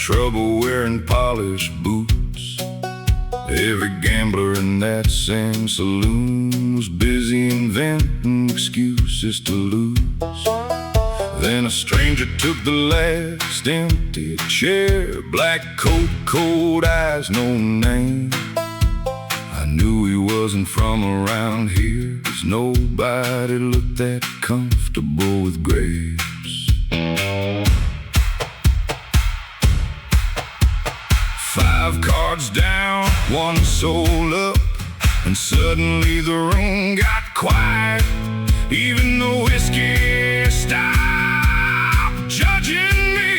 trouble wearing polished boots. Every gambler in that same saloon was busy inventing excuses to lose. Then a stranger took the last empty chair. Black coat, cold eyes, no name. I knew he wasn't from around here, 'cause nobody looked that comfortable with grapes. 5 cards down, 1 soul up, and suddenly the room got quiet. Even the whiskey stopped judging me.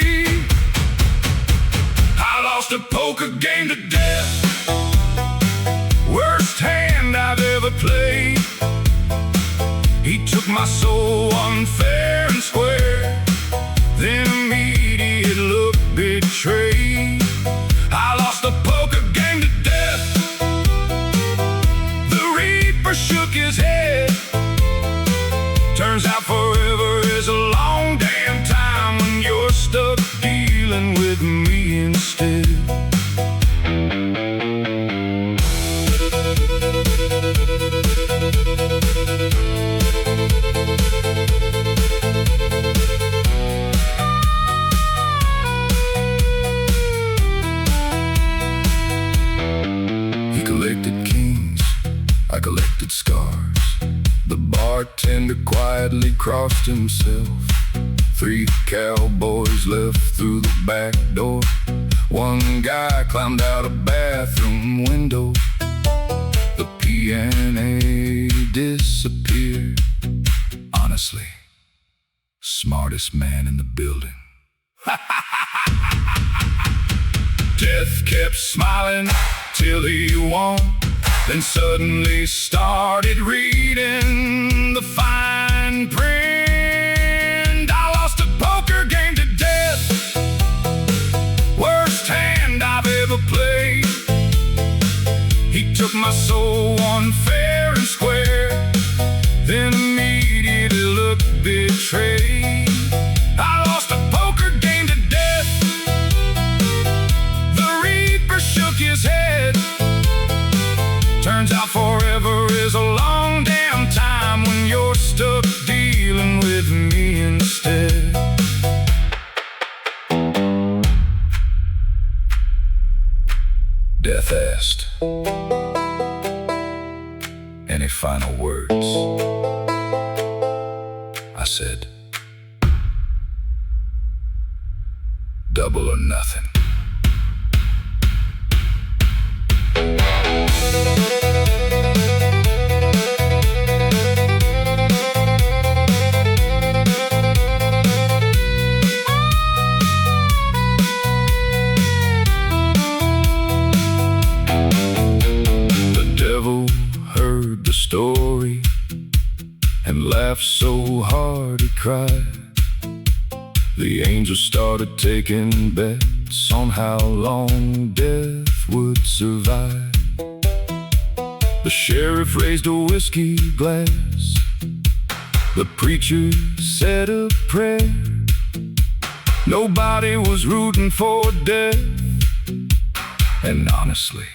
I lost a poker game to death, worst hand I've ever played. He took my soul unfair and square, then immediate look betrayed. I lost a poker game to death. The Reaper shook his head. Turns out forever is a long damn time when you're stuck dealing with me instead. He collected kings, I collected scars. The bartender quietly crossed himself. 3 cowboys left through the back door. 1 guy climbed out a bathroom window. The piano disappeared. Honestly, smartest man in the building. Death kept smiling till he won, then suddenly started reading the fine print. I lost a poker game to death, worst hand I've ever played. He took my soul unfair and square, then immediately looked betrayed. I lost a poker game to death. The Reaper shook his head. Turns out forever is a long damn time when you're stuck dealing with me instead. Death asked, "Any final words?" I said, "Double or nothing." Story and laughed so hard he cried. The angels started taking bets on how long death would survive. The sheriff raised a whiskey glass. The preacher said a prayer. Nobody was rooting for death, and honestly,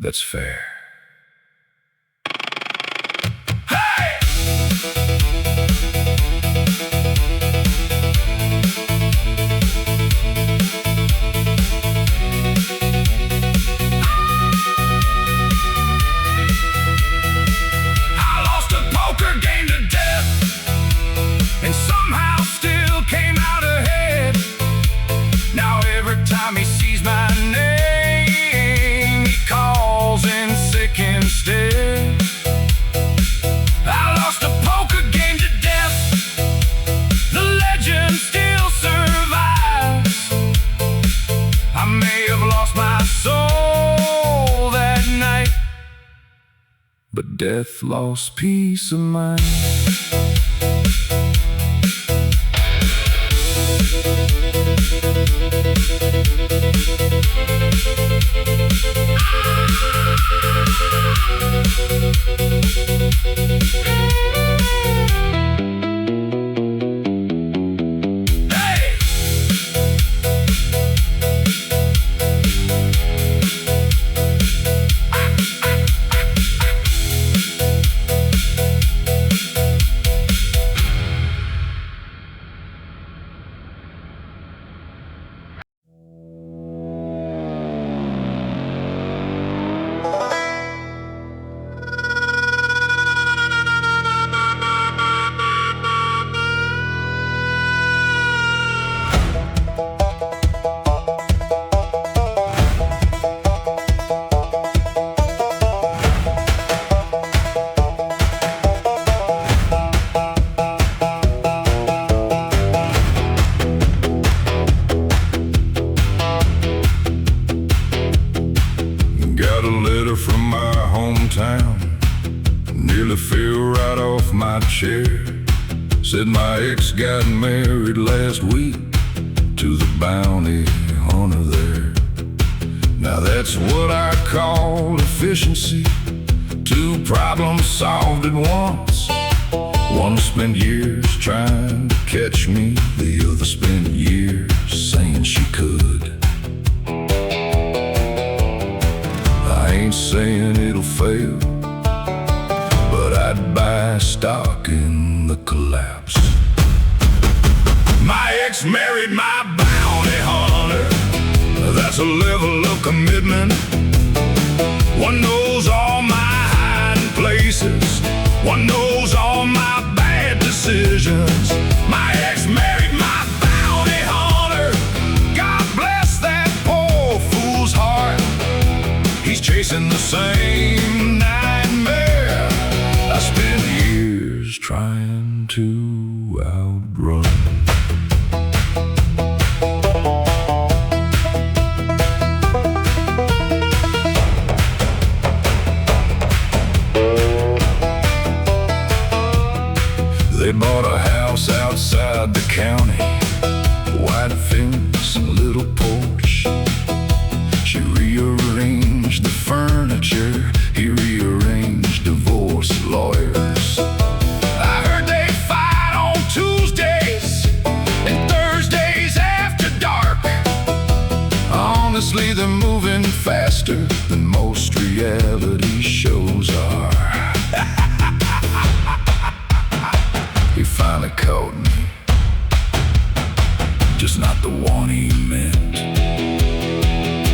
that's fair. He sees my name, he calls in sick instead. I lost a poker game to death. The legend still survives. I may have lost my soul that night, but death lost peace of mind. my hometown. Nearly fell right off my chair. Said my ex got married last week to the bounty hunter there. Now that's what I call efficiency. Two problems solved at once. One spent years trying to catch me, the other spent years saying she could. I ain't saying it'll fail, but I'd buy stock in the collapse. My ex married my bounty hunter. That's a level of commitment. One knows all my hiding places. One knows all my bad decisions. My ex married my bounty hunter. God bless that poor fool's heart. He's chasing the same nightmare I spent years trying to outrun. They bought a house outside the county, white fence and a little porch. She rearranged the furniture, he rearranged divorce lawyers. I heard they fight on Tuesdays and Thursdays after dark. Honestly, they're moving faster than most reality shows are. He finally caught me, just not the one he meant.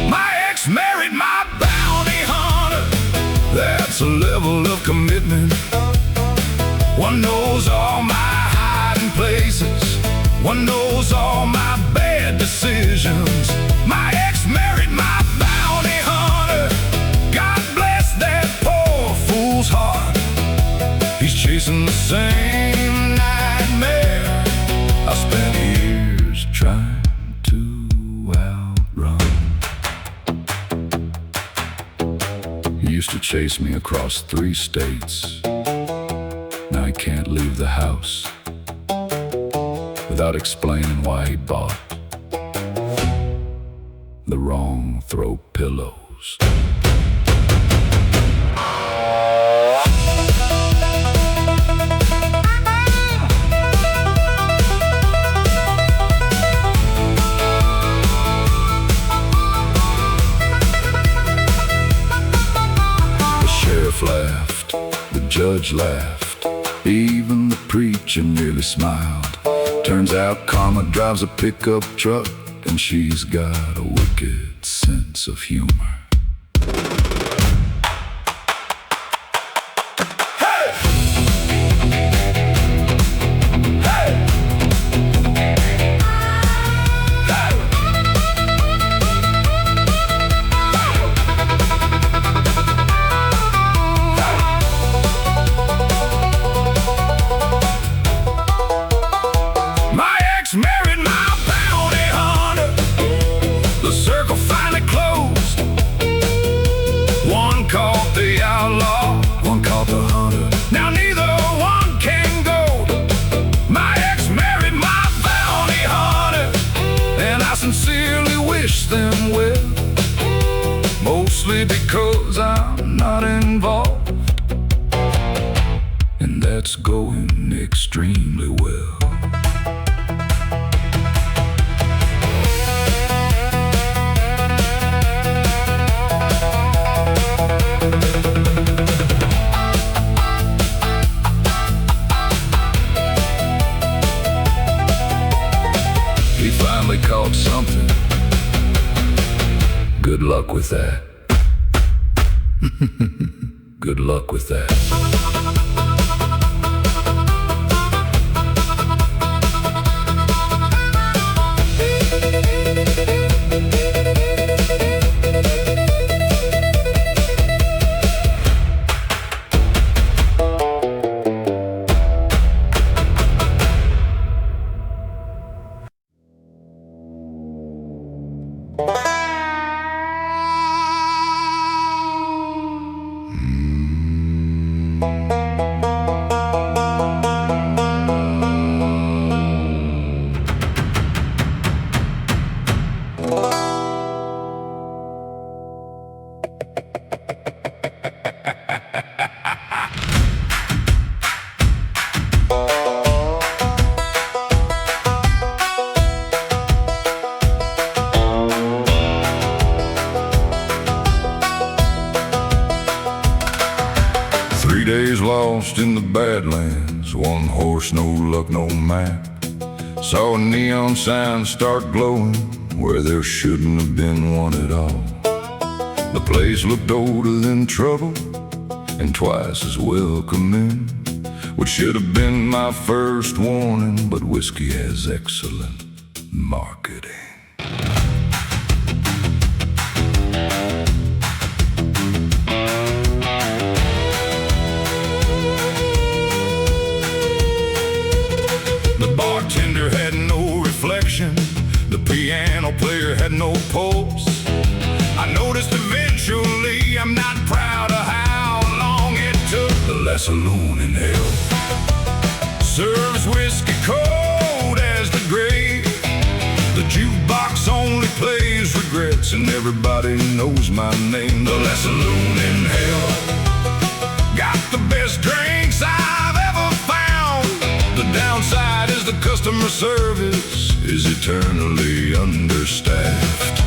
My ex married my bounty hunter. That's a level of commitment. One knows all my hiding places. One knows all my bad decisions. My ex married my bounty hunter. God bless that poor fool's heart. He's chasing the same nightmare I spent years trying to outrun. He used to chase me across 3 states. Now he can't leave the house without explaining why he bought the wrong throw pillows. Laughed, the judge laughed, even the preacher nearly smiled. Turns out karma drives a pickup truck, and she's got a wicked sense of humor. Called the outlaw, one called the hunter. Now neither one can go. My ex married my bounty hunter, and I sincerely wish them well. Mostly because I'm not involved, and that's going extremely well. Caught something. Good luck with that. Good luck with that. days lost in the Badlands, one horse, no luck, no map. Saw a neon sign start glowing where there shouldn't have been one at all. The place looked older than trouble and twice as welcoming, which should have been my first warning, but whiskey has excellent marketing. The bartender had no reflection, the piano player had no pulse. I noticed eventually I'm not proud of how long it took. The Saloon in hell serves whiskey cold as the grave. The jukebox only plays regrets, and everybody knows my name. The Saloon in hell got the best drinks I've ever found. The downside is the customer service is eternally understaffed.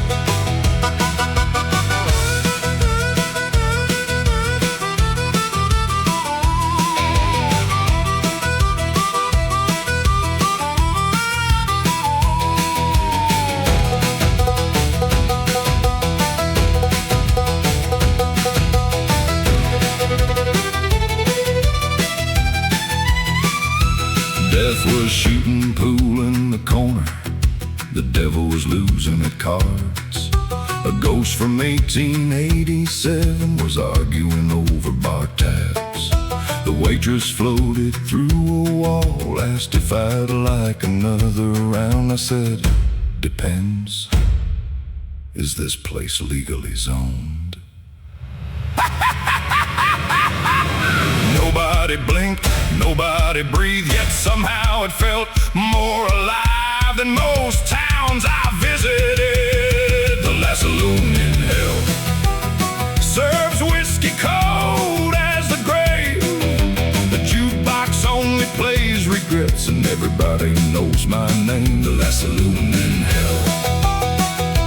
Death was shooting pool in the corner, the devil was losing at cards. A ghost from 1887 was arguing over bar tabs. The waitress floated through a wall, asked if I'd like another round. I said, depends. Is this place legally zoned? Nobody blinked, nobody breathed, yet somehow it felt more alive than most towns I visited. The Saloon in hell serves whiskey cold as the grave. The jukebox only plays regrets, and everybody knows my name. The Saloon in hell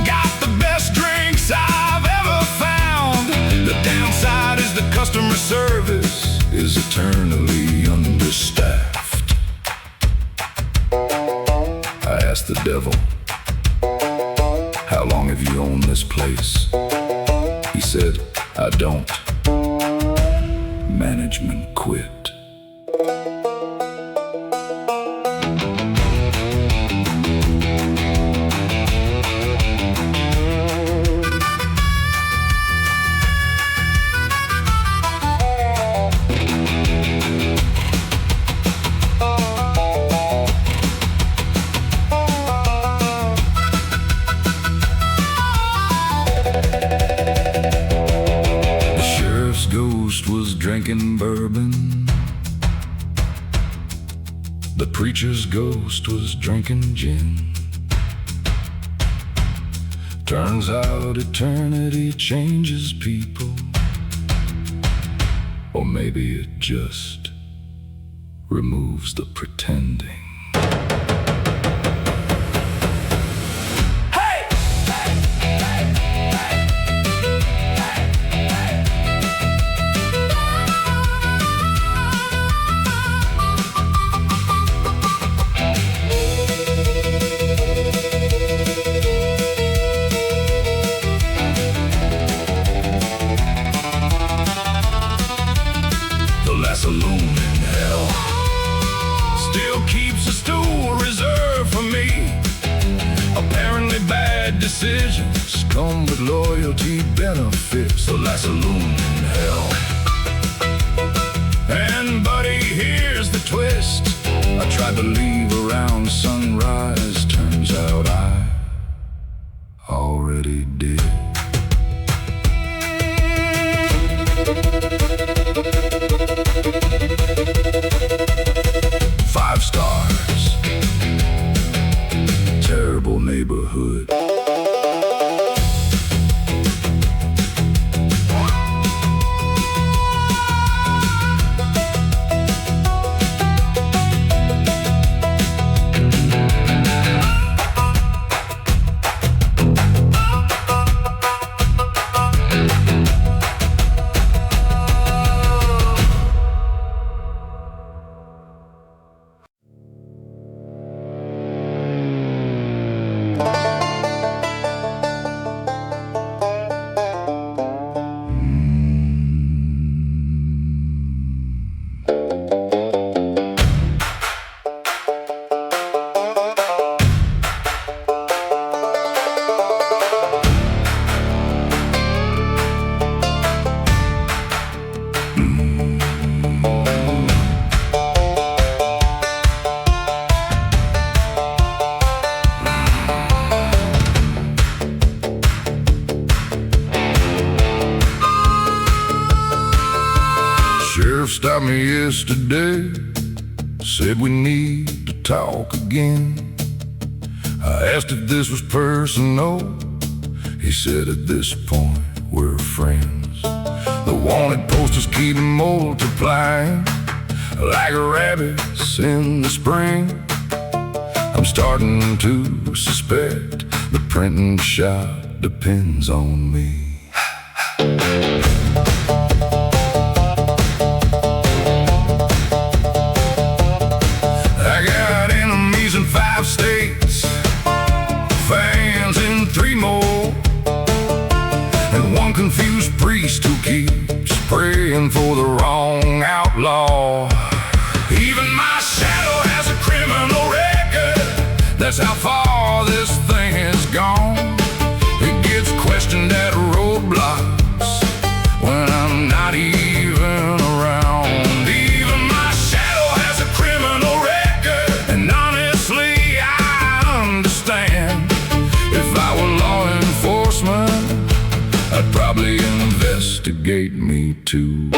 got the best drinks I've ever found. The downside is the customer service is eternally understaffed. I asked the devil, how long have you owned this place? He said, I don't. Management quit. Ghost was drinking bourbon. The preacher's ghost was drinking gin. Turns out eternity changes people, or maybe it just removes the pretending. Saloon in hell still keeps a stool reserved for me. Apparently bad decisions come with loyalty benefits. The Saloon in hell. And buddy, here's the twist. I tried to leave around sunrise. Turns out I already did. Five stars. Terrible neighborhood. sheriff stopped me yesterday, said we need to talk again. I asked if this was personal. He said at this point we're friends. The wanted posters keep multiplying like rabbits in the spring. I'm starting to suspect the printing shop depends on me. I got enemies in 5 states, fans in 3 more, and one confused priest who keeps praying for the wrong outlaw. Even my shadow has a criminal record. That's how far this thing has gone. It gets questioned at roadblocks when I'm not even around. Even my shadow has a criminal record, and honestly I understand. If I were law enforcement, I'd probably investigate me too.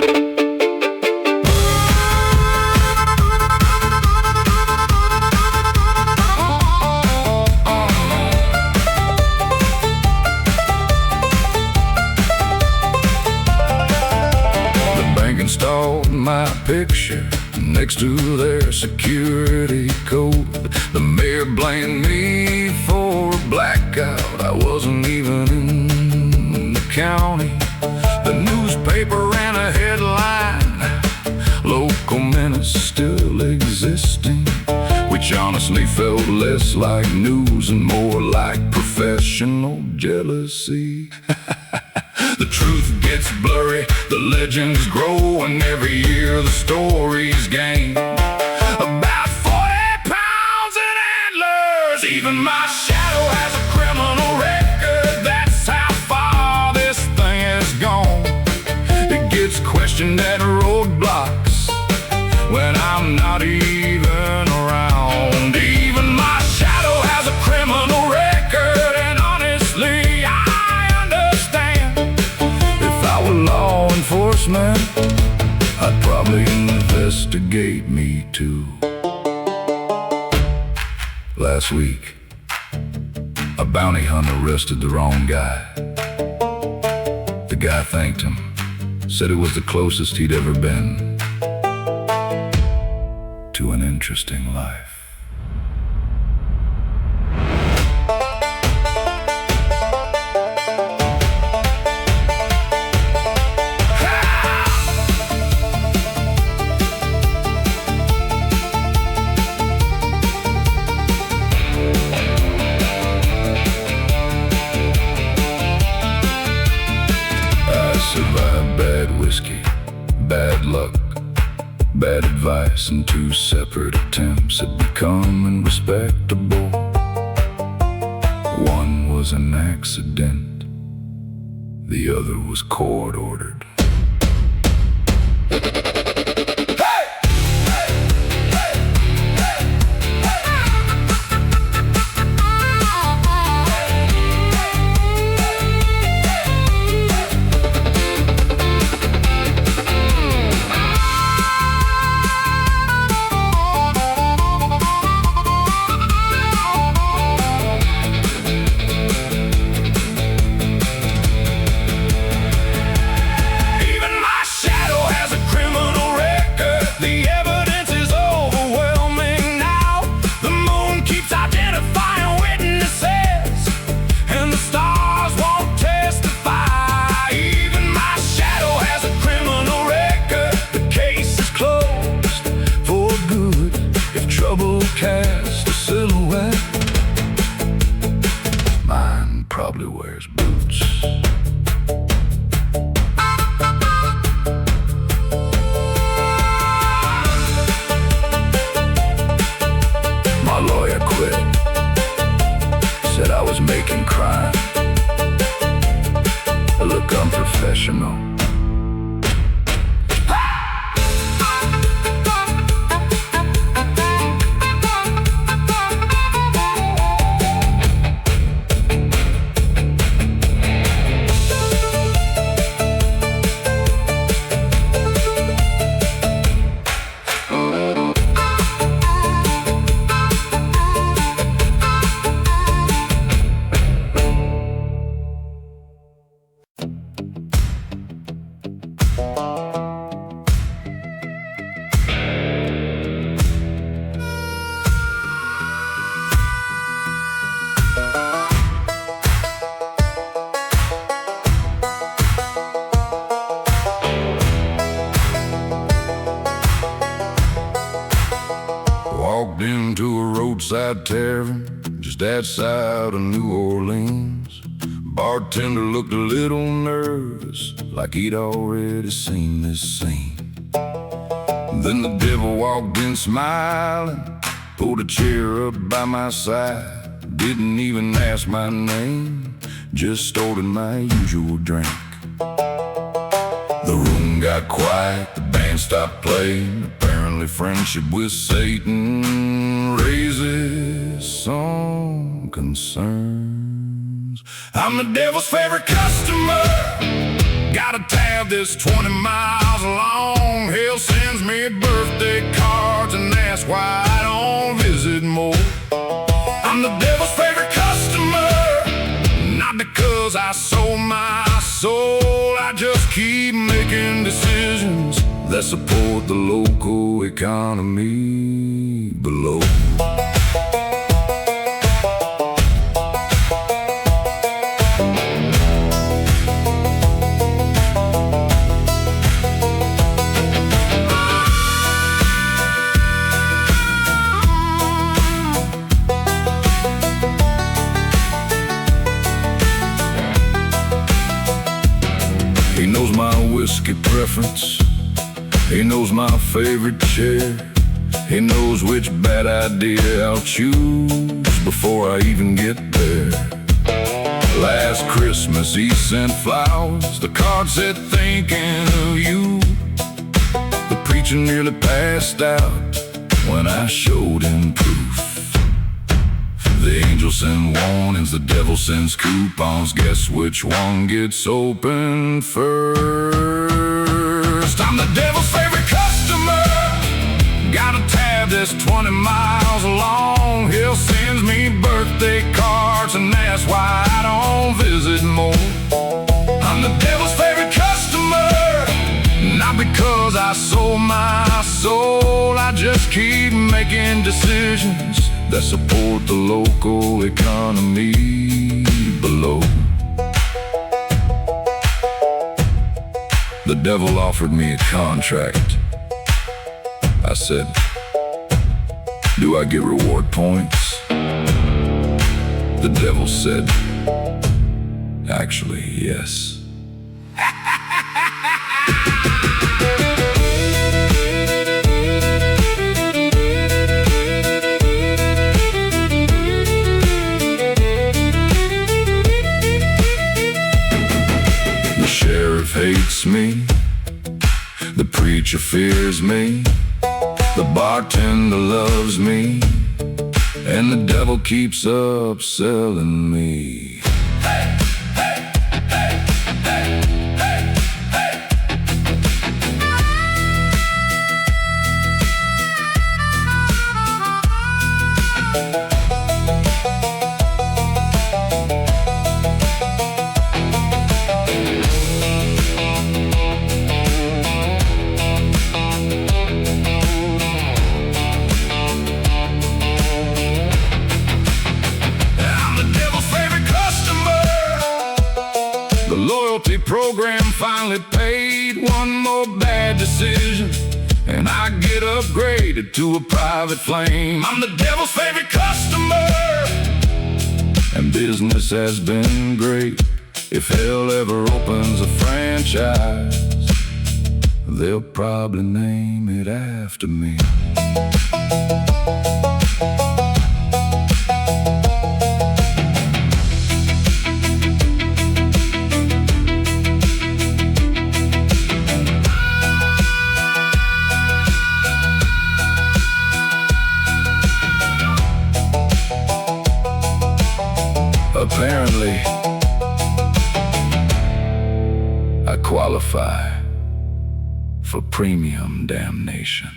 Installed my picture next to their security code. The mayor blamed me for a blackout. I wasn't even in the county. The newspaper ran a headline, local menace still existing, which honestly felt less like news and more like professional jealousy. The truth gets blurry, the legends grow, and every year the stories gain. About 40 pounds in antlers. Even my shadow has a criminal record. That's how far this thing has gone. It gets questioned at roadblocks when I'm not even around. Even my shadow has a criminal record, and honestly law enforcement, I'd probably investigate me too. Last week, a bounty hunter arrested the wrong guy. The guy thanked him, said it was the closest he'd ever been to an interesting life. Survived bad whiskey, bad luck, bad advice, and 2 separate attempts at becoming respectable. One was an accident, the other was court-ordered. Cast a silhouette. Mine probably wears boots. My lawyer quit, said I was making crime. I look unprofessional. roadside tavern just outside of New Orleans. Bartender looked a little nervous, like he'd already seen this scene. Then the devil walked in smiling, pulled a chair up by my side, didn't even ask my name, just ordered my usual drink. The room got quiet, the band stopped playing. Apparently friendship with Satan raises some concerns. I'm the devil's favorite customer, got a tab that's 20 miles long. Hell sends me birthday cards and asks why I don't visit more. I'm the devil's favorite customer, not because I sold my soul. I just keep making decisions that support the local economy below. He knows my whiskey preference, he knows my favorite chair, he knows which bad idea I'll choose before I even get there. Last Christmas he sent flowers, the card said thinking of you. The preacher nearly passed out when I showed him proof. The angel sends warnings, the devil sends coupons. Guess which one gets open first? I'm the devil's favorite customer, got a tab that's 20 miles long. He sends me birthday cards and asks why I don't visit more. I'm the devil's favorite customer, not because I sold my soul. I just keep making decisions that support the local economy below. The devil offered me a contract. I said, do I get reward points? The devil said, actually, yes. The sheriff hates me, the preacher fears me, the bartender loves me, and the devil keeps upselling me. Hey, hey, hey, hey, hey, hey. Program finally paid, one more bad decision and I get upgraded to a private flame. I'm the devil's favorite customer, and business has been great. If hell ever opens a franchise, they'll probably name it after me. Apparently, I qualify for premium damnation.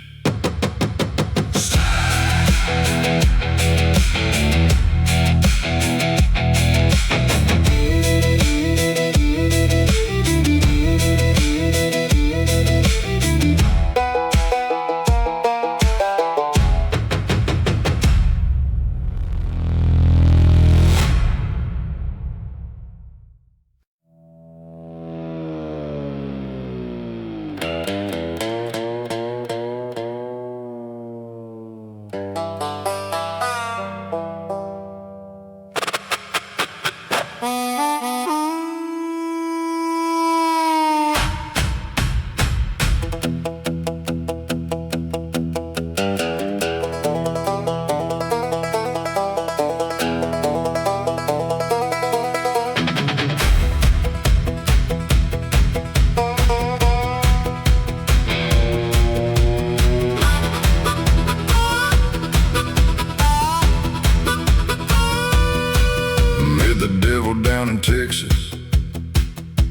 Down in Texas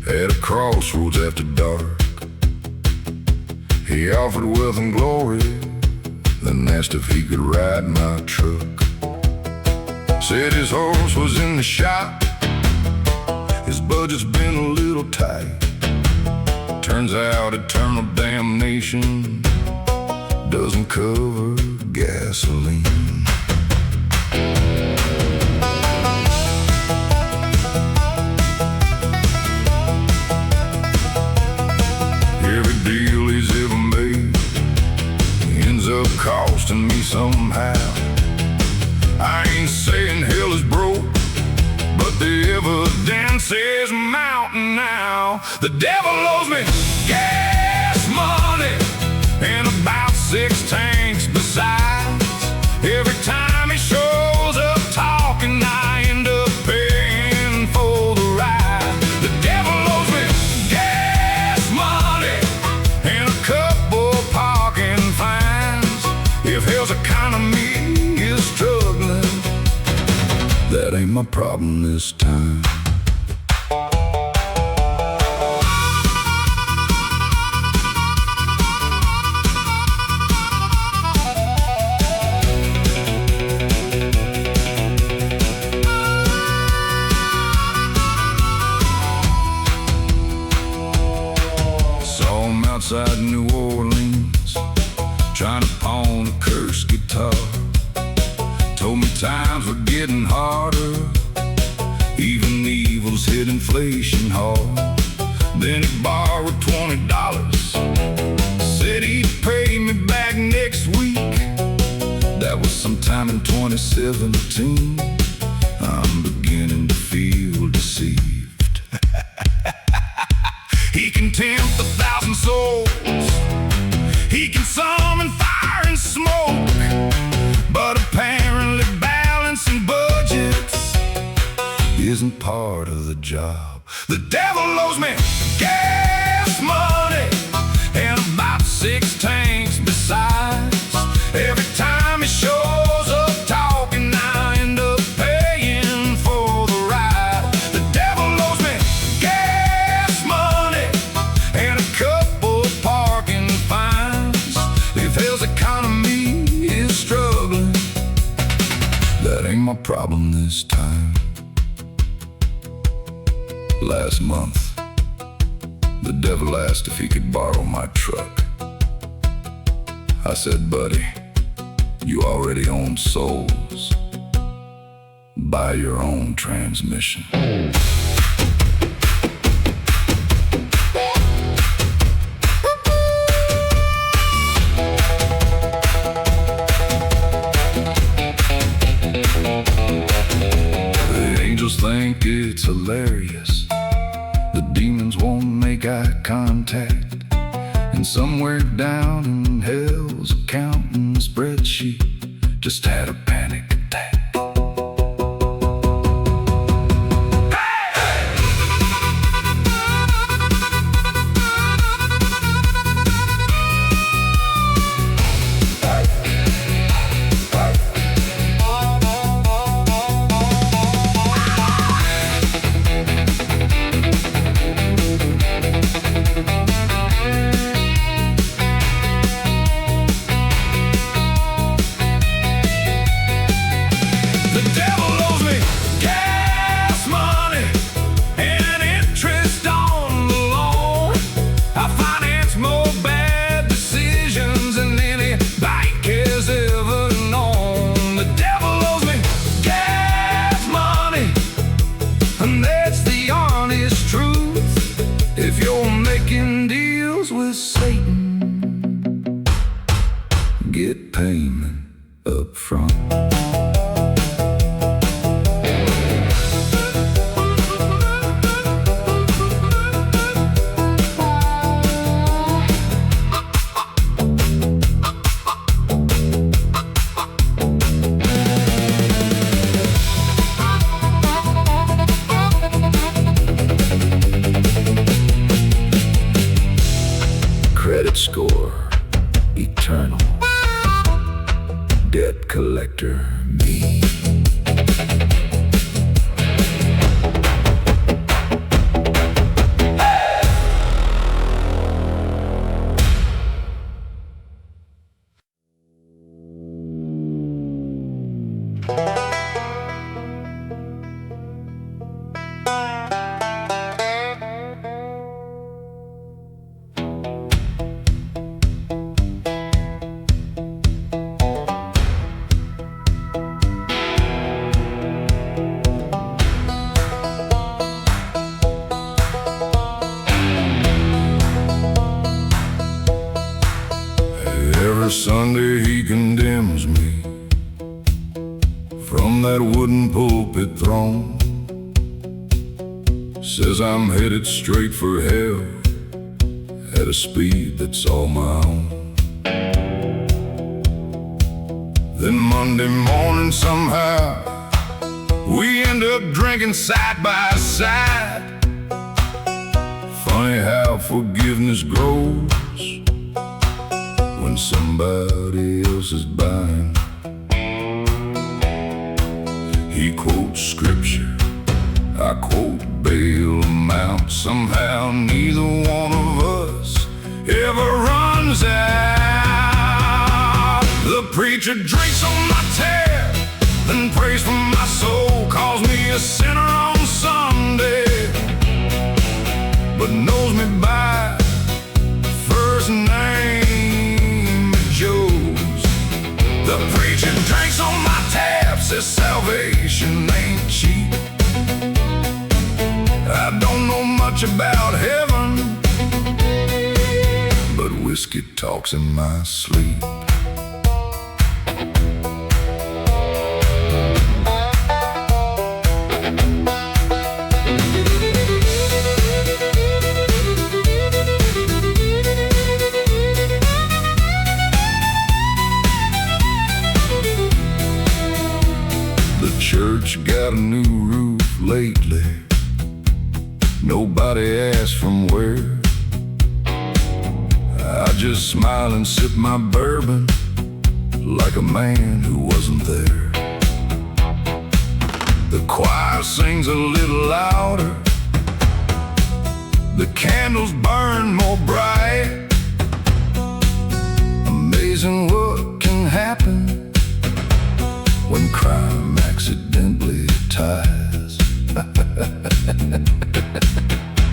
at a crossroads after dark. He offered wealth and glory, then asked if he could ride my truck. Said his horse was in the shop, his budget's been a little tight. Turns out eternal damnation doesn't cover gasoline. Every deal he's ever made ends up costing me somehow. I ain't saying hell is broke, but the evidence is mounting now. The devil owes me gas money and about 6 tanks besides. Every time he shows up talking, I end up paying for the ride. The devil owes me gas money and a couple parking fines. If hell's economy is struggling, that ain't my problem this time. Outside New Orleans, trying to pawn a cursed guitar. Told me times were getting harder, even evil's hit inflation hard. Then he borrowed $20, said he'd pay me back next week. That was sometime in 2017. I'm beginning to feel deceived. He can tempt 1,000 souls, he can summon fire and smoke, but apparently balancing budgets isn't part of the job. The devil owes me gas money and about 6 tanks besides. Every time he shows up talking, I end up paying for the ride. The devil owes me gas money and a couple parking fines. If hell's economy is struggling, that ain't my problem this time. Last month, the devil asked if he could borrow my truck. I said, buddy, you already own souls. Buy your own transmission. The angels think it's hilarious, the demons won't make eye contact. And somewhere down in hell's accounting spreadsheet just had a panic attack. Get payment up front. eternal debt collector me. Every Sunday he condemns me from that wooden pulpit throne. Says I'm headed straight for hell at a speed that's all my own. Then Monday morning somehow we end up drinking side by side. Funny how forgiveness grows when somebody else is buying. He quotes scripture, I quote bail amount. Somehow neither one of us ever runs out. The preacher drinks on my tab, then prays for my soul, calls me a sinner on Sunday, but knows me by first name Joe's. The preacher drinks on my tab, says salvation ain't cheap. I don't know much about heaven, but whiskey talks in my sleep. The church got a new roof lately. Nobody asked from where. I just smile and sip my bourbon like a man who wasn't there. The choir sings a little louder, the candles burn more bright. Amazing what can happen when crime accidentally ties.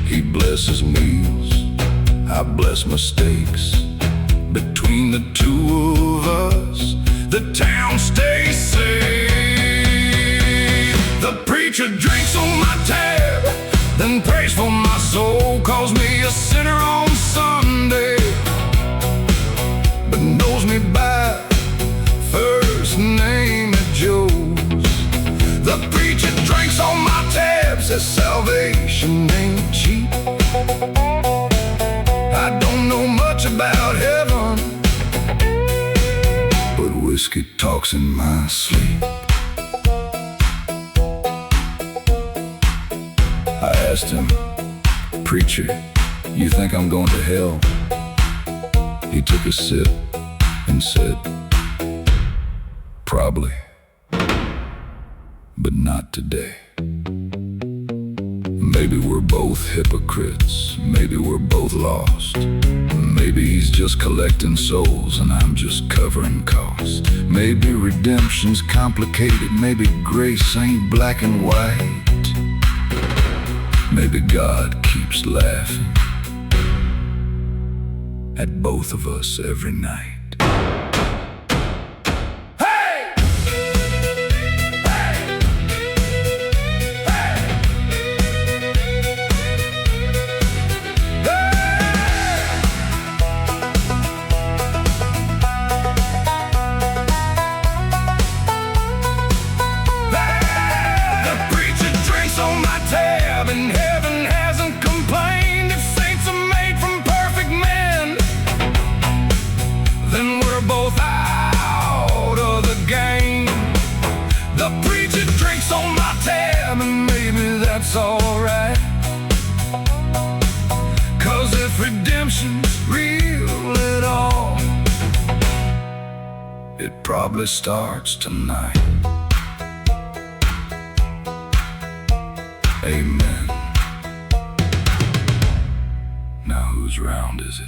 He blesses meals, I bless mistakes. Between the two of us, the town stays safe. The preacher drinks on my tab, then prays for my soul, calls me a sinner on Sunday, but knows me by first name at Joe's. The preacher drinks on my tab, says salvation ain't cheap. I don't know much about heaven, but whiskey talks in my sleep. I asked him, preacher, you think I'm going to hell? He took a sip and said, probably, but not today. Maybe we're both hypocrites, maybe we're both lost. Maybe he's just collecting souls and I'm just covering costs. Maybe redemption's complicated, maybe grace ain't black and white. Maybe God keeps laughing at both of us every night. It probably starts tonight. Amen. Now whose round is it?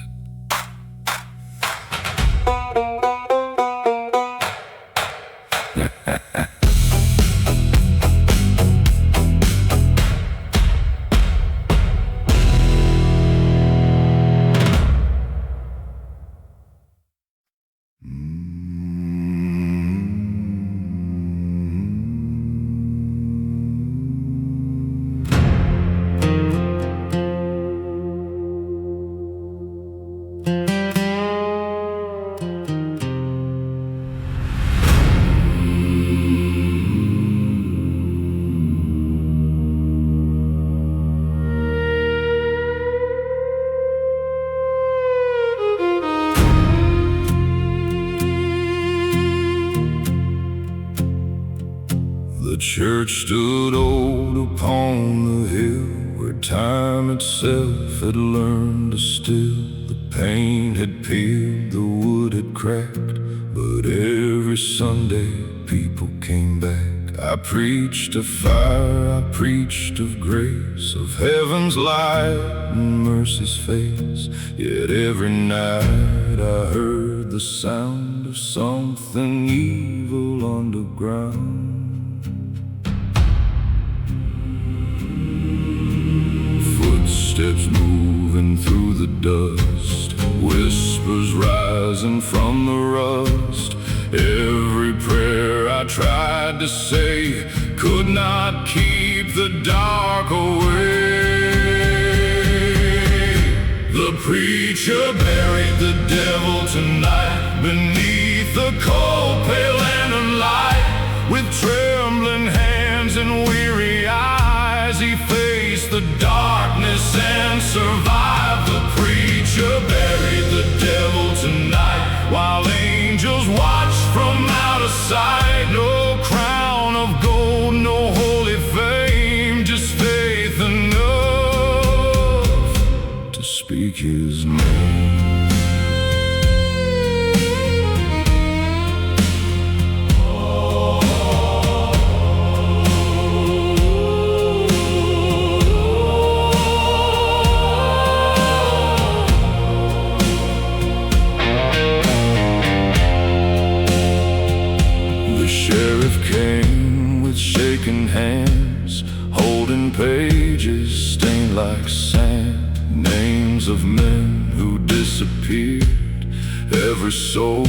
The church stood old upon the hill, where time itself had learned to still. The paint had peeled, the wood had cracked, but every Sunday people came back. I preached of fire, I preached of grace, of heaven's light and mercy's face. Yet every night I heard the sound of something evil underground. Footsteps moving through the dust, whispers rising from the rust. Every prayer I tried to say could not keep the dark away. The preacher buried the devil tonight beneath the cold pale lantern light. With trembling hands and weary eyes he faced the darkness and survived. The preacher buried the devil tonight, while angels watched from out of sight. No crown of gold, no holy fame, just faith enough to speak his name. Came with shaking hands, holding pages stained like sand, names of men who disappeared, every soul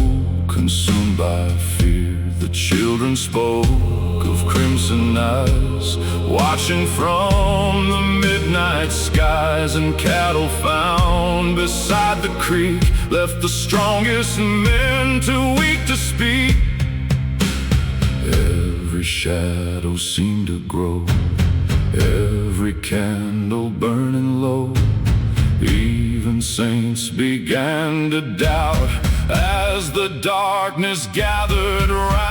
consumed by fear. The children spoke of crimson eyes, watching from the midnight skies, and cattle found beside the creek left the strongest men too weak to speak. Every shadow seemed to grow, every candle burning low. Even saints began to doubt as the darkness gathered round.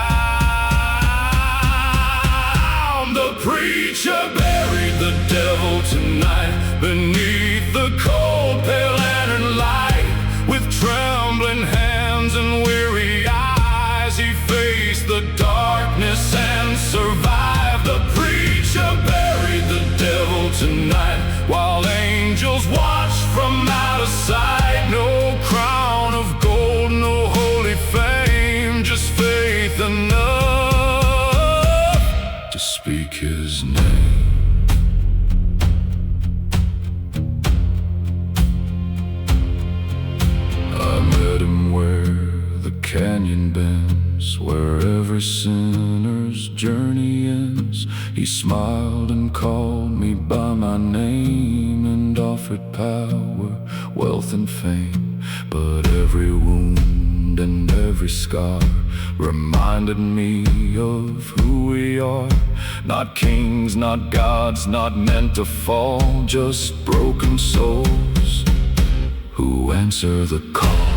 The preacher buried the devil tonight beneath the cold pale lantern light. With trembling hands and weary eyes he faced the darkness and survived. The preacher buried the devil tonight, while angels watched from out of sight. No crown of gold, no holy fame, just faith enough to speak his name. I met him where the canyon bends, where every sinner's journey ends. He smiled and called me by my name, and offered power, wealth and fame. But every wound and every scar reminded me of who we are. Not kings, not gods, not meant to fall, just broken souls who answer the call.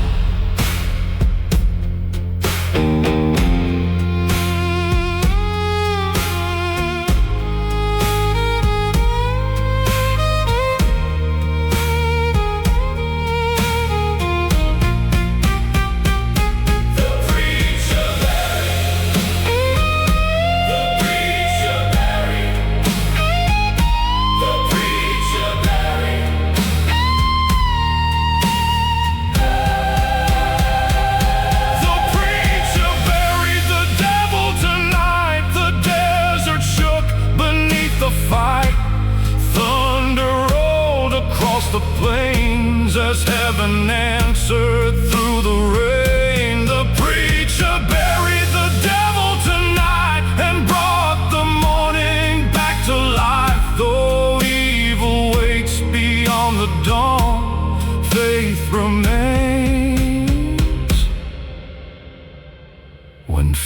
The preacher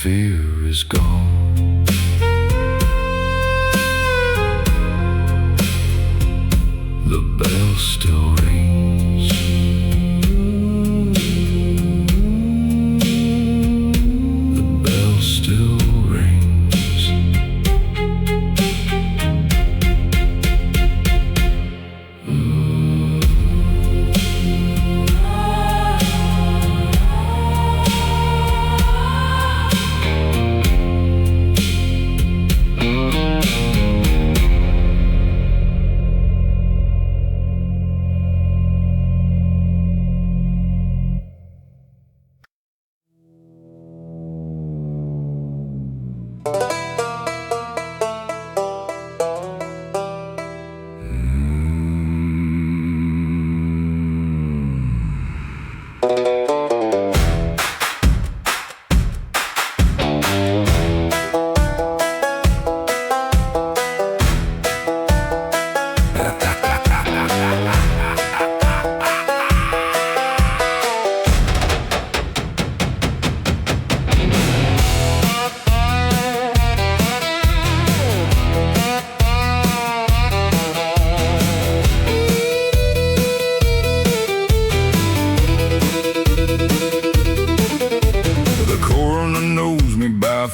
fear is gone. The bell still rings. The bell still rings.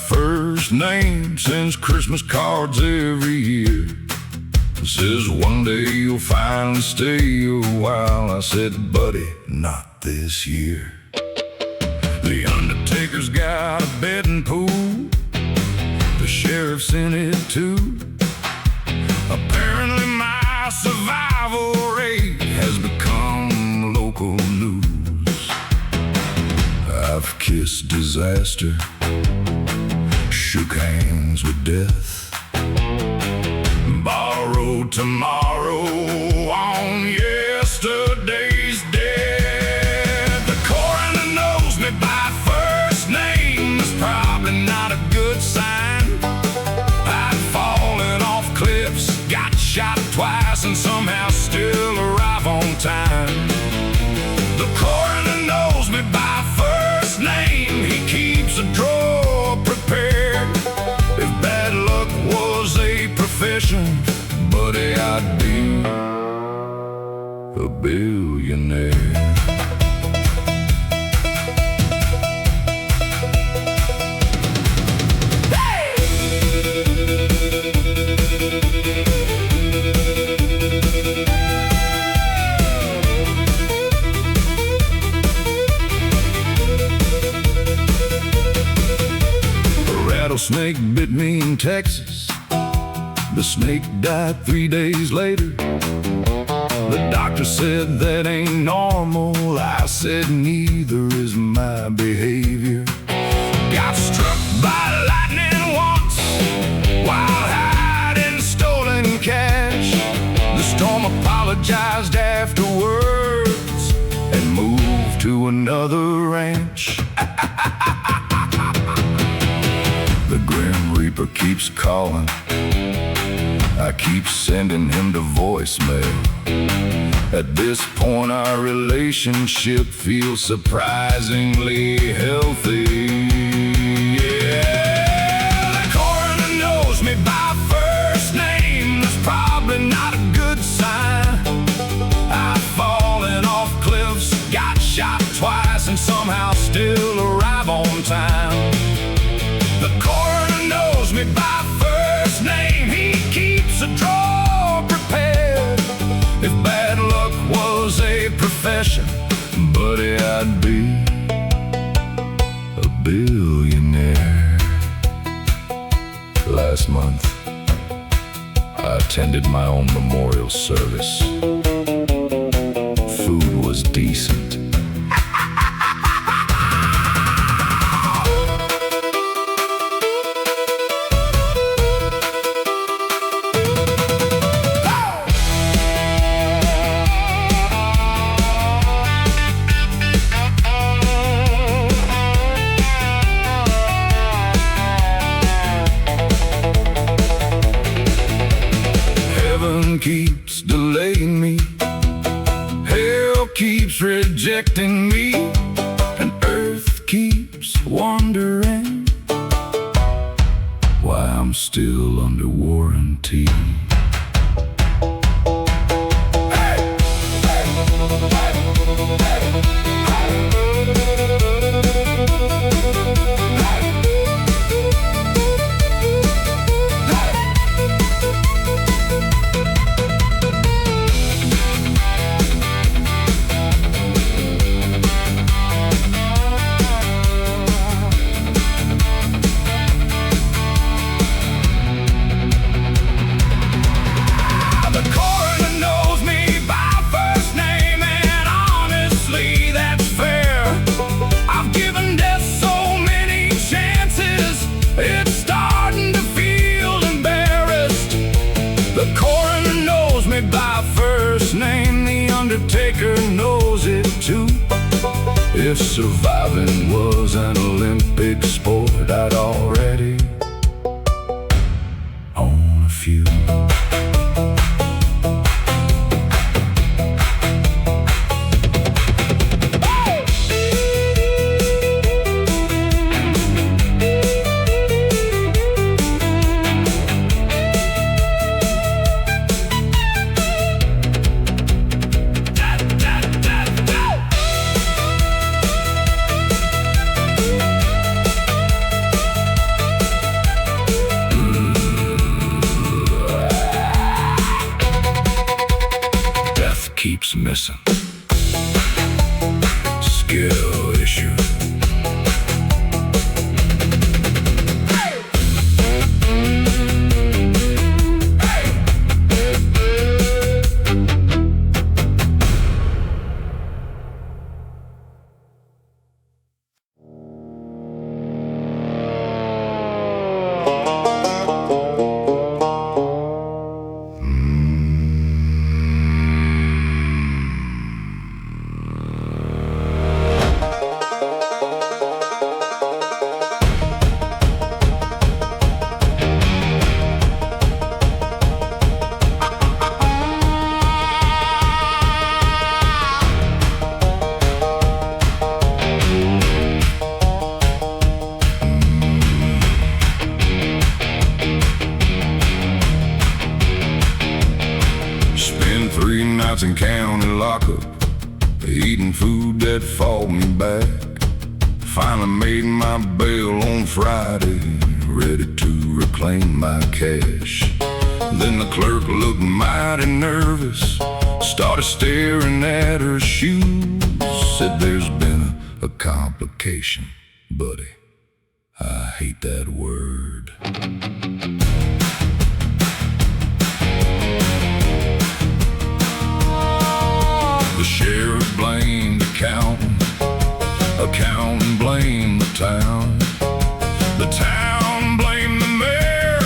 First name, sends Christmas cards every year. Says one day you'll finally stay a while. I said, buddy, not this year. The undertaker's got a betting pool. The sheriff's in it too. Apparently my survival rate has become local news. I've kissed disaster, shook hands with death, borrowed tomorrow on yesterday's debt. The coroner knows me by first name. That's probably not a good sign. I'd fallen off cliffs, got shot twice, and somehow still arrive on time. The coroner knows me by first name. He keeps a drawer prepared. If bad luck was a profession, buddy, I'd be a billionaire. Rattlesnake bit me in Texas. The snake died 3 days later. The doctor said that ain't normal. I said neither is my behavior. Got struck by lightning once while hiding stolen cash. The storm apologized afterwards and moved to another ranch. The Grim Reaper keeps calling. I keep sending him to voicemail. At this point our relationship feels surprisingly healthy. Yeah, the coroner knows me by first name. That's probably not a good sign. I've fallen off cliffs, got shot twice, and somehow still arrive on time. The coroner knows me by first name. He keeps a drawer prepared. If bad luck was a profession, buddy, I'd be a billionaire. Last month, I attended my own memorial service. Food was decent. Keeps delaying me. Hell keeps rejecting still under warranty. It's starting to feel embarrassed. The coroner knows me by first name. The undertaker knows it too. If surviving was an Olympic sport, I'd already own a few. Keeps missing. Skill issue. Spent 3 nights in county lockup, eating food that fought me back. Finally made my bail on Friday, ready to reclaim my cash. Then the clerk looked mighty nervous, started staring at her shoes. Said, "There's been a complication, buddy." I hate that word. The sheriff blamed accountant blamed the town. The town blamed the mayor,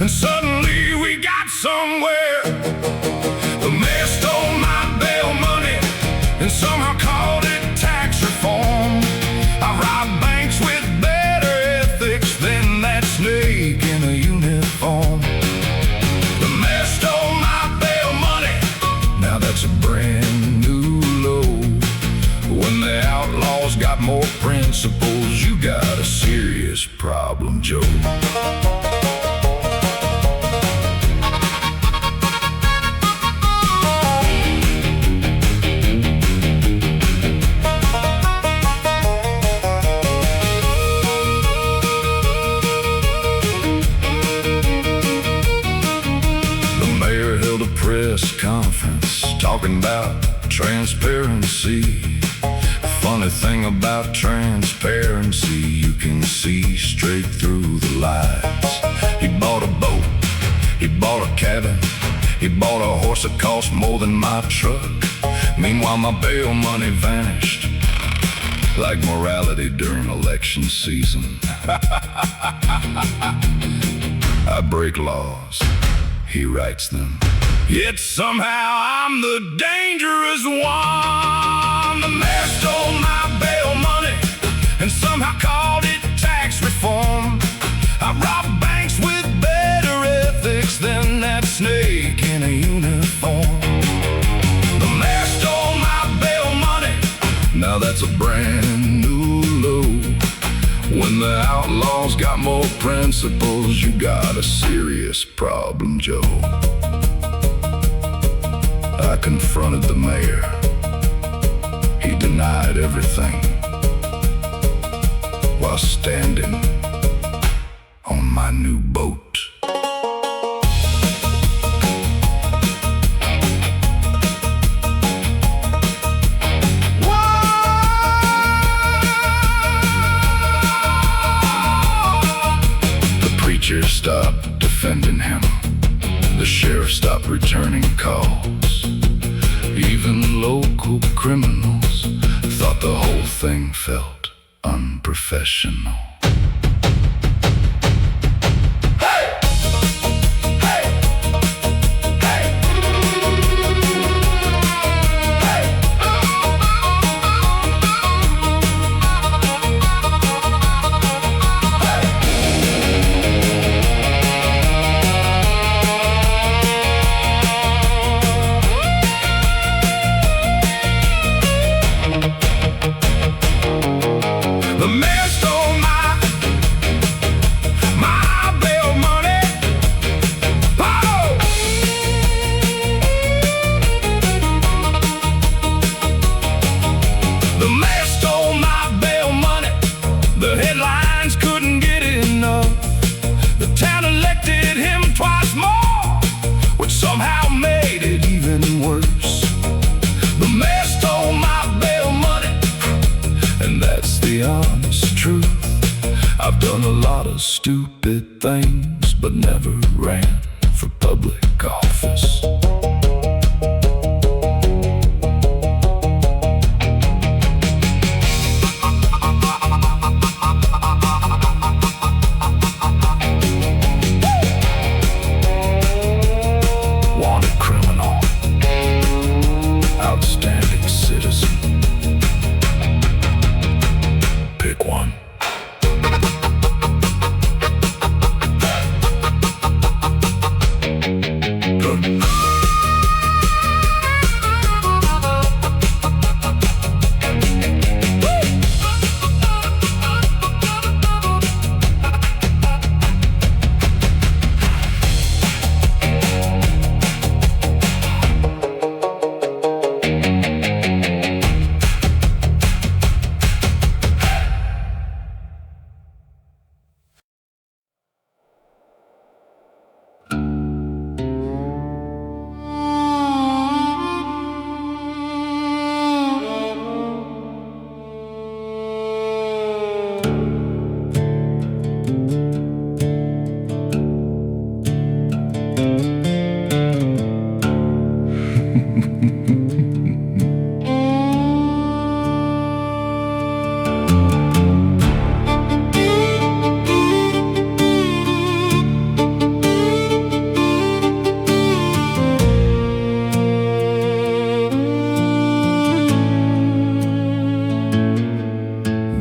and suddenly we got somewhere. The mayor stole my bail money and somehow called it tax reform. I robbed banks with better ethics than that snake in a uniform. The mayor stole my bail money, now that's a brand new low. When the outlaws got more principles, you got a serious problem, Joe. The mayor held a press conference talking about transparency. Funny thing about transparency, you can see straight through the lies. He bought a boat, he bought a cabin, he bought a horse that cost more than my truck. Meanwhile my bail money vanished like morality during election season. I break laws, he writes them, yet somehow I'm the dangerous one. The mayor stole my bail money and somehow called it tax reform. I robbed banks with better ethics than that snake in a uniform. The mayor stole my bail money, now that's a brand new low. When the Outlaws got more principles. You got a serious problem, Joe. I confronted the mayor. He denied everything while standing on my new boat. The preacher stopped defending him. The sheriff stopped returning calls. Even local criminals thought the whole thing felt unprofessional. The mayor stole my bail money. Oh! The mayor stole my bail money. The headlines couldn't get enough. The town elected him twice more, which somehow made it even worse. The mayor stole my bail money, and that's the honest truth. I've done a lot of stupid things, but never ran for public office. Wanted criminal, outstanding citizen. Pick one.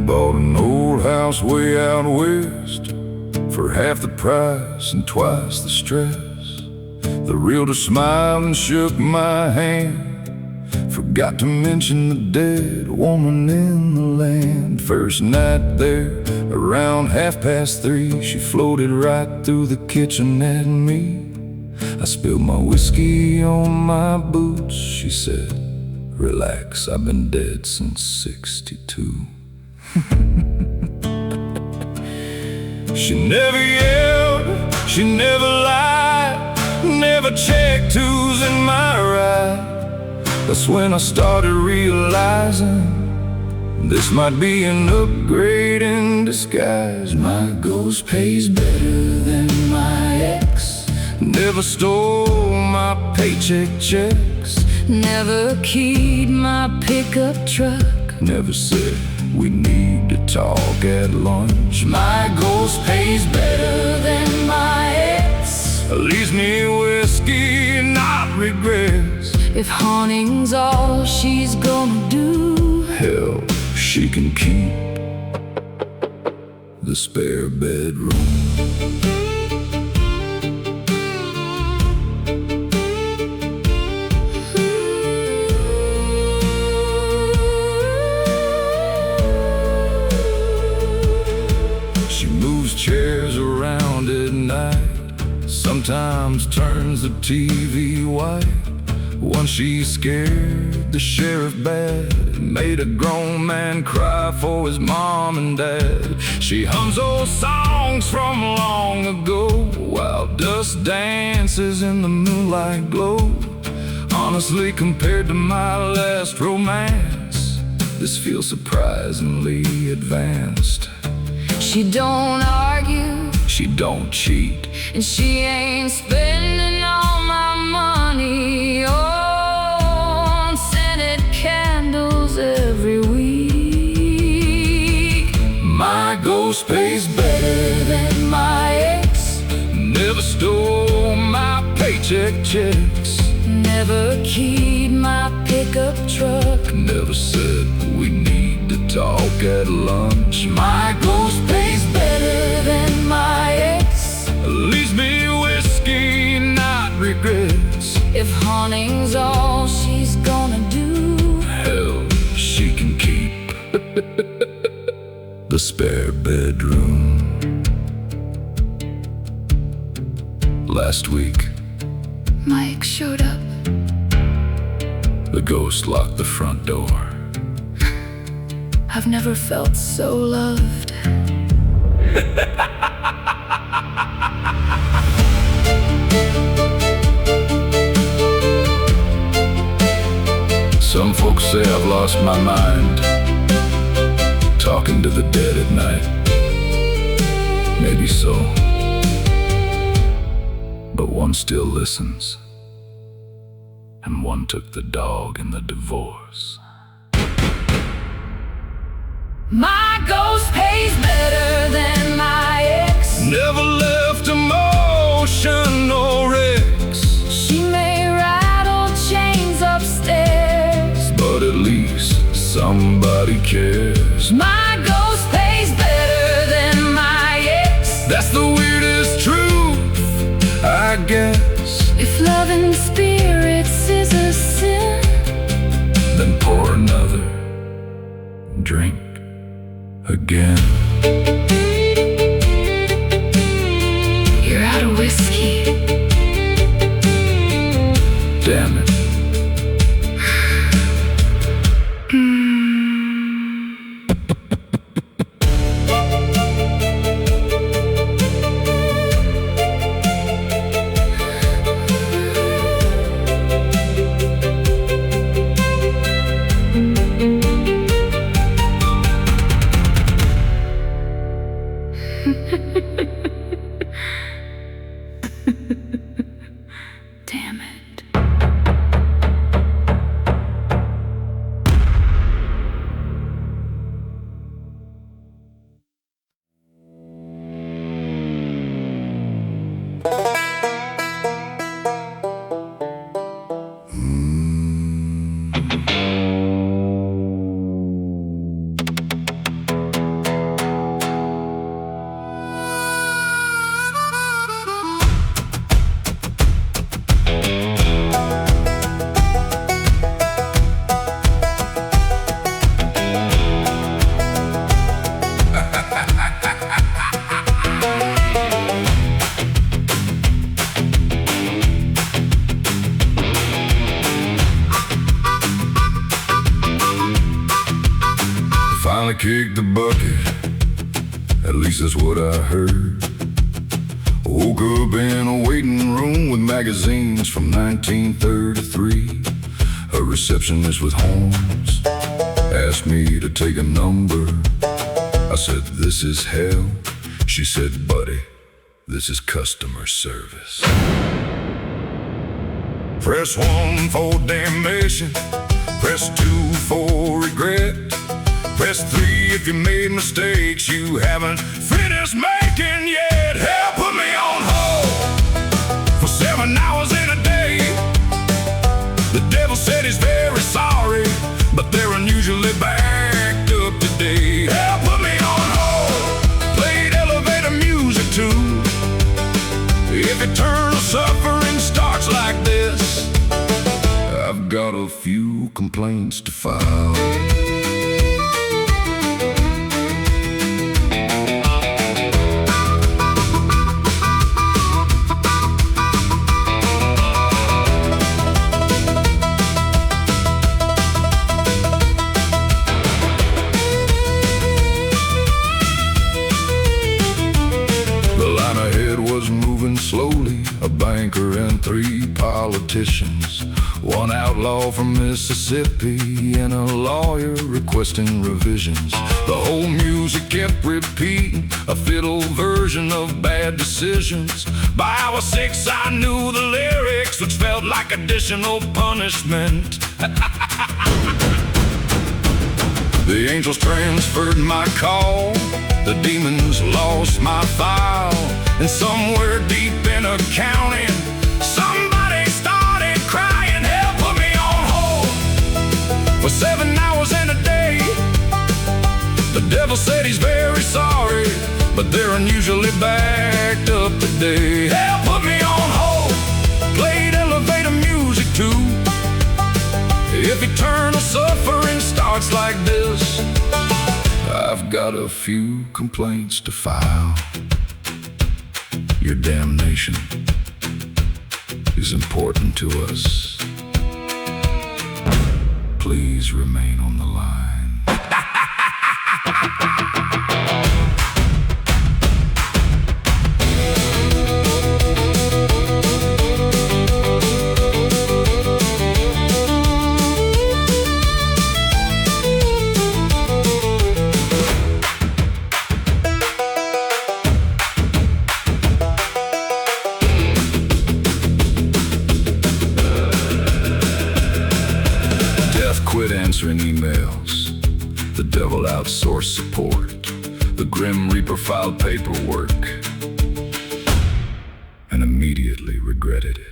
Bought an old house way out west for half the price and twice the stress. The realtor smiled and shook my hand. Forgot to mention the dead woman in the land. First night there, around 3:30, she floated right through the kitchen at me. I spilled my whiskey on my boots. She said, "Relax, I've been dead since '62. She never yelled, she never lied, never checked who's in my ride. That's when I started realizing this might be an upgrade in disguise. My ghost pays better than my ex. Never stole my paycheck checks. Never keyed my pickup truck. Never said we need to talk at lunch. My ghost pays better than my ex. Leaves me whiskey, not regrets. If haunting's all she's gonna do, hell, she can keep the spare bedroom. She night, sometimes turns the TV white. Once she's scared, the sheriff bad, made a grown man cry for his mom and dad. She hums old songs from long ago, while dust dances in the moonlight glow. Honestly, compared to my last romance, this feels surprisingly advanced. She don't argue, she don't cheat, and she ain't spending all my money on scented candles every week. My ghost pays better than my ex, never stole my paycheck checks, never keyed my pickup truck, never said we need to talk at lunch. My ghost pays better than my ex, leaves me whiskey, not regrets. If haunting's all she's gonna do, hell, she can keep the spare bedroom. Last week, my ex showed up. The ghost locked the front door. I've never felt so loved. Some folks say I've lost my mind, talking to the dead at night. Maybe so, but one still listens, and one took the dog in the divorce. My ghost pays better than my ex, never left emotion or wrecks. She may rattle chains upstairs, but at least somebody cares. My ghost pays better than my ex. That's the weirdest truth, I guess. If loving spirits is a sin, then pour another drink again. You're out of whiskey. Damn it. Damn it. Finally kicked the bucket, at least that's what I heard. Woke up in a waiting room with magazines from 1933. A receptionist with horns asked me to take a number. I said, this is hell. She said, buddy, this is customer service. Press 1 for damnation, press 2 for regret, press 3 if you made mistakes you haven't finished making yet. Hell, put me on hold for 7 hours in a day. The devil said he's very sorry, but they're unusually backed up today. Hell, put me on hold, played elevator music too. If eternal suffering starts like this, I've got a few complaints to file. banker and 3 politicians, 1 outlaw from Mississippi, and a lawyer requesting revisions. The whole music kept repeating a fiddle version of Bad Decisions. By hour 6 I knew the lyrics, which felt like additional punishment. The angels transferred my call, the demons lost my file, and somewhere deep in accounting, somebody started crying, "Hell put me on hold for 7 hours and a day." The devil said he's very sorry, but they're unusually backed up today. Hell put me on hold, played elevator music too. If eternal suffering starts like this, I've got a few complaints to file. Your damnation is important to us. Please remain on the line. Quit answering emails. The devil outsourced support. The Grim Reaper filed paperwork and immediately regretted it.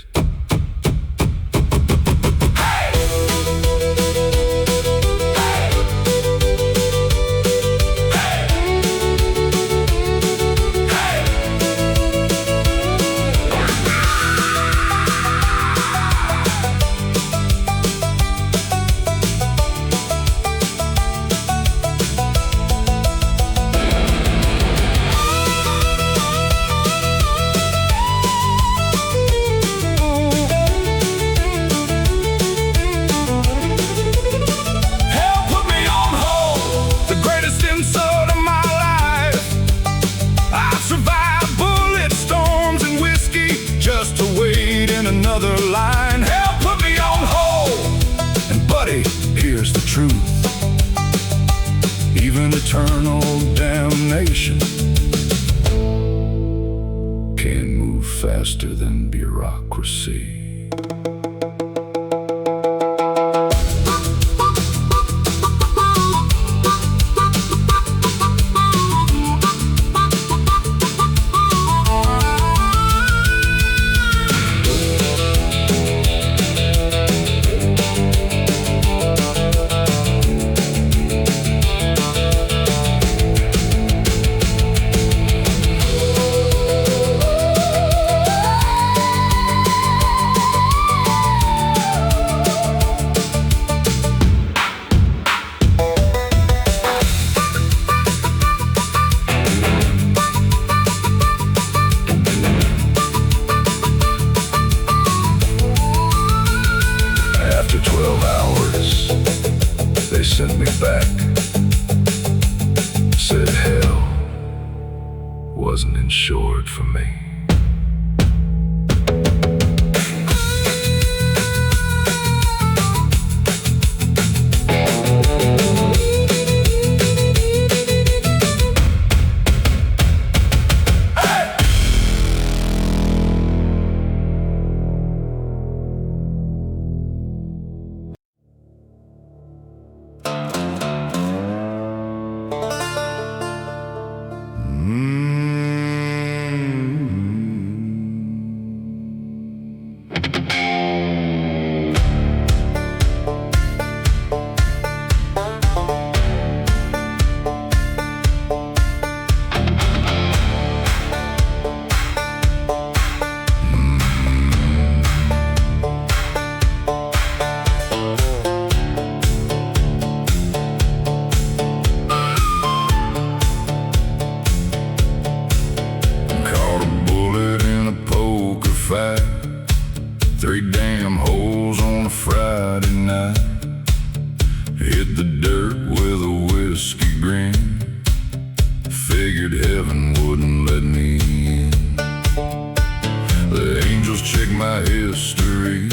Another line, hell put me on hold. And buddy, here's the truth, even eternal damnation can move faster than bureaucracy. They sent me back, said hell wasn't insured for me. fight. 3 damn holes on a Friday night. Hit the dirt with a whiskey grin. Figured heaven wouldn't let me in. The angels my history.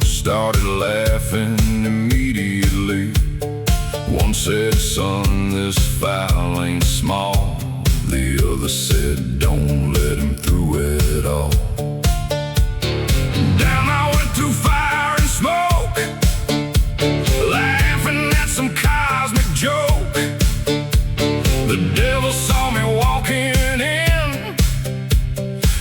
Started laughing immediately. One said, son, this foul ain't small. The other said, don't let him through at all. Down I went through fire and smoke, laughing at some cosmic joke. The devil saw me walking in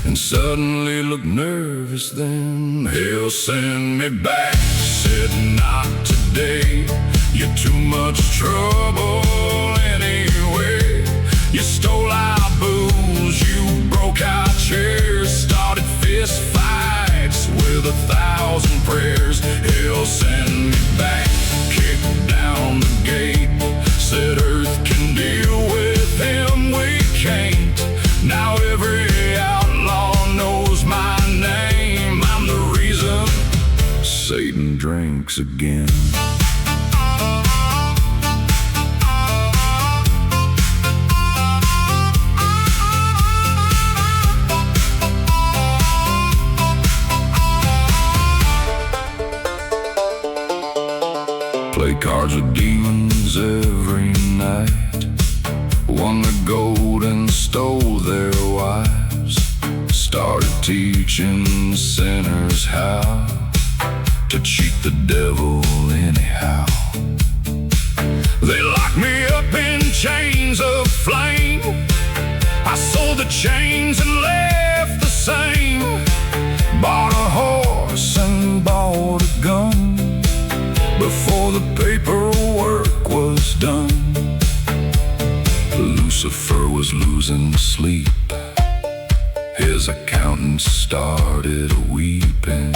and suddenly looked nervous then. Hell sent me back, said not today. You're too much trouble anyway. You stole our booze, you broke our chairs, started fist fights with 1,000 prayers. Hell sent me back, kicked down the gate, said earth can deal with him, we can't. Now every outlaw knows my name. I'm the reason Satan drinks again. Play cards with demons every night. Won the gold and stole their wives. Started teaching sinners how to cheat the devil anyhow. They locked me up in chains of flame. I sold the chains and left the same. Bought a horse and bought a gun before the paperwork was done. Lucifer was losing sleep. His accountant started weeping.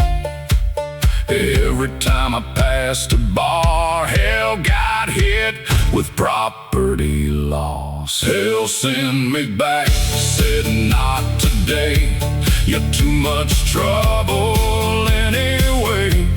Every time I passed a bar, hell got hit with property loss. Hell sent me back, said not today. You're too much trouble anyway.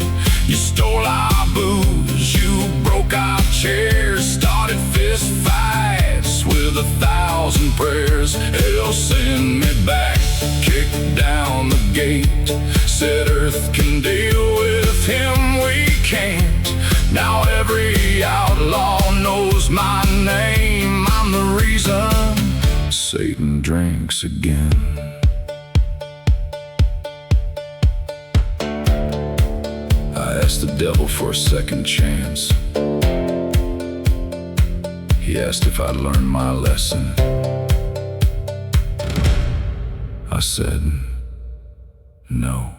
You stole our booze, you broke our chairs, started fist fights with 1,000 prayers. Hell sent me back, kicked down the gate, said earth can deal with him, we can't. Now every outlaw knows my name. I'm the reason Satan drinks again. I asked the devil for a second chance. He asked if I'd learned my lesson. I said, no.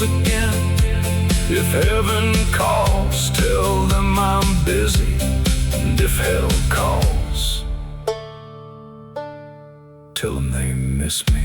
Again. If heaven calls, tell them I'm busy. And if hell calls, tell them they miss me.